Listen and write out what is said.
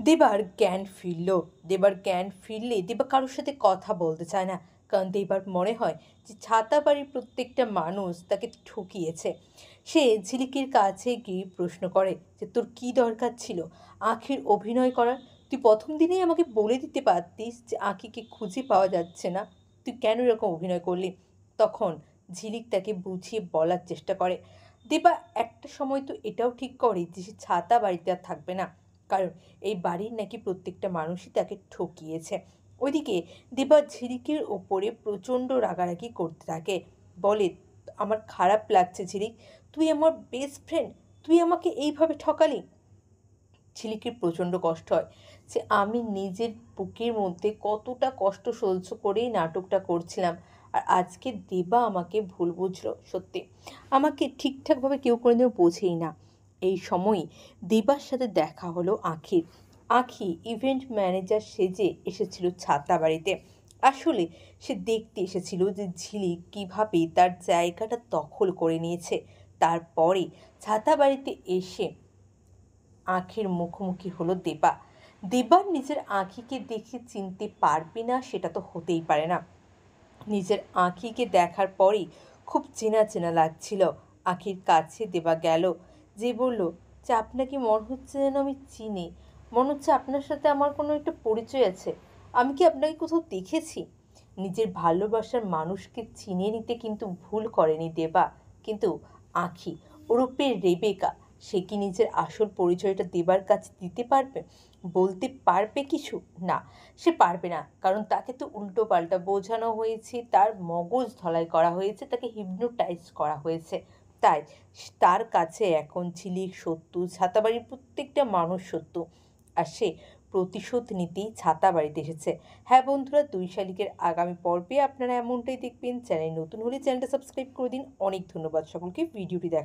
দেবার জ্ঞান ফিরল। দেবার জ্ঞান ফিরলে দেবা কারোর সাথে কথা বলতে চায় না, কারণ দেবার মনে হয় যে ছাতা বাড়ির প্রত্যেকটা মানুষ তাকে ঠকিয়েছে। সে ঝিলিকের কাছে গিয়ে প্রশ্ন করে যে, তোর কি দরকার ছিল আখির অভিনয় করার? তুই প্রথম দিনেই আমাকে বলে দিতে পারতিস যে আখিকে খুঁজে পাওয়া যাচ্ছে না, তুই কেন এরকম অভিনয় করলি? তখন ঝিলিক তাকে বুঝিয়ে বলার চেষ্টা করে। দেবা একটা সময় তো এটাও ঠিক করে যে সে ছাতা বাড়িতে আর থাকবে না, কারণ এই বাড়ির নাকি প্রত্যেকটা মানুষই তাকে ঠকিয়েছে। ওইদিকে দেবা ঝিলিকের ওপরে প্রচণ্ড রাগারাগি করতে থাকে, বলে, আমার খারাপ লাগছে ঝিলিক, তুই আমার বেস্ট ফ্রেন্ড, তুই আমাকে এইভাবে ঠকালি। ঝিলিকের প্রচণ্ড কষ্ট হয় যে আমি নিজের বুকের মধ্যে কতটা কষ্ট সহ্য করেই নাটকটা করছিলাম, আর আজকে দেবা আমাকে ভুল বুঝলো। সত্যি আমাকে ঠিকঠাকভাবে কেউ কোনোদিনও বোঝেই না। এই সময়ই দেবার সাথে দেখা হলো আখির। আখি ইভেন্ট ম্যানেজার সেজে এসেছিল ছাতা বাড়িতে। আসলে সে দেখতে এসেছিল যে ঝিলিক কীভাবে তার জায়গাটা দখল করে নিয়েছে। তারপরে ছাতা বাড়িতে এসে আঁখির মুখোমুখি হলো দেবা। দেবার নিজের আঁখিকে দেখে চিনতে পারবে না সেটা তো হতেই পারে না। নিজের আঁখিকে দেখার পরেই খুব চেনা চেনা লাগছিল। আঁখির কাছে দেবা গেল, যে বলল যে, আপনাকে মনে হচ্ছে যেন আমি চিনি, মনে হচ্ছে আপনার সাথে আমার কোনো একটা পরিচয় আছে, আমি কি আপনাকে কোথাও দেখেছি? নিজের ভালোবাসার মানুষকে চিনে নিতে কিন্তু ভুল করেনি দেবা, কিন্তু আঁখি ওরূপে রেবেকা, সে কি নিজের আসল পরিচয়টা দেবার কাছে দিতে পারবে, বলতে পারবে কিছু? না, সে পারবে না, কারণ তাকে তো উল্টো পাল্টা বোঝানো হয়েছে, তার মগজ ধলাই করা হয়েছে, তাকে হিপনোটাইজ করা হয়েছে। তাই তার কাছে এখন ঝিলিক সত্য, ছাতাবাড়ির প্রত্যেকটা মানুষ সত্য, আর সে প্রতিশোধ নিতেই ছাতা বাড়িতে এসেছে। হ্যাঁ বন্ধুরা, ২ শালিকের আগামী পর্বে আপনারা এমনটাই দেখবেন। চ্যানেল নতুন হলে চ্যানেলটা সাবস্ক্রাইব করে দিন। অনেক ধন্যবাদ সকলকে ভিডিওটি দেখা।